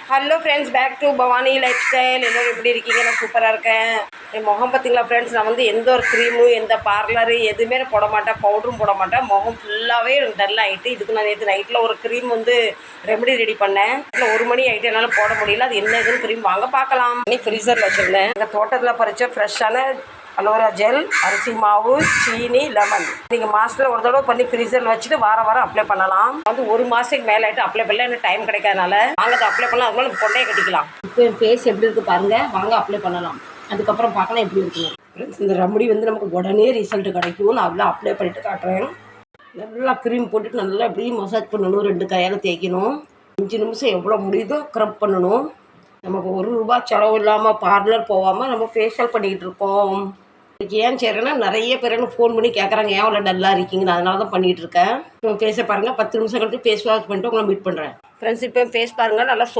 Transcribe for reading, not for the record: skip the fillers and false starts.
Hello friends, back to Bhavani lifestyle. எல்லோரும் எப்படி இருக்கீங்க? நான் சூப்பராக இருக்கேன். என் முகம் பார்த்தீங்களா ஃப்ரெண்ட்ஸ், நான் வந்து எந்த ஒரு க்ரீமு எந்த பார்லரு எதுவுமே போட மாட்டேன், பவுடரும் போட மாட்டேன். முகம் ஃபுல்லாகவே டல் ஆகிட்டு. இதுக்கு நான் நேற்று நைட்டில் ஒரு க்ரீம் வந்து ரெமெடி ரெடி பண்ணேன். இல்லை 1 மணி ஆகிட்டு என்னால் போட முடியல. அது என்ன இதுன்னு க்ரீம் வாங்க பார்க்கலாம். ஃப்ரீசரில் வச்சுருந்தேன். எங்கள் தோட்டத்தில் பறித்த ஃப்ரெஷ்ஷான அலோவேரா ஜெல், அரிசி மாவு, சீனி, லெமன். நீங்கள் மாதத்தில் ஒரு தடவை பண்ணி ஃப்ரீசரில் வச்சுட்டு வாரம் அப்ளை பண்ணலாம். வந்து 1 மாதத்துக்கு மேலே ஆகிட்டு அப்ளை பண்ணல. எனக்கு டைம் கிடைக்காதனால வாங்க அதை அப்ளை பண்ணலாம். அதுக்கு மேலே கொண்டையை கட்டிக்கலாம். இப்போ என் ஃபேஸ் எப்படி இருக்குது பாருங்கள். வாங்க அப்ளை பண்ணலாம். அதுக்கப்புறம் பார்க்கலாம் எப்படி இருக்குங்க. இந்த ரெமடி வந்து நமக்கு உடனே ரிசல்ட் கிடைக்கும். நான் அவ்வளோ அப்ளை பண்ணிவிட்டு காட்டுறேன். நல்லா க்ரீம் போட்டுட்டு நல்லா எப்படி மசாஜ் பண்ணணும். 2 கையால் தேய்க்கணும். 5 நிமிஷம் எவ்வளோ முடியுதோ ஸ்க்ரப் பண்ணணும். நமக்கு 1 ரூபா செலவு இல்லாமல் பார்லர் போகாமல் நம்ம ஃபேஷியல் பண்ணிக்கிட்டு இருக்கோம். இதுக்கு ஏன் செய்கிறேன்னா, நிறைய பேர் எனக்கு ஃபோன் பண்ணி கேட்குறாங்க, ஏன் அவ்வளோ டல்லாக இருக்கீங்கன்னு. அதனால தான் பண்ணிகிட்டு இருக்கேன். ஃபேஸை பாருங்கள். 10 நிமிஷம் கழிச்சு ஃபேஸ் வாஷ் பண்ணிட்டு உங்களை மீட் பண்ணுறேன். ஃப்ரெண்ட்ஸ், இப்போ ஃபேஸ் பாருங்கள். நல்லா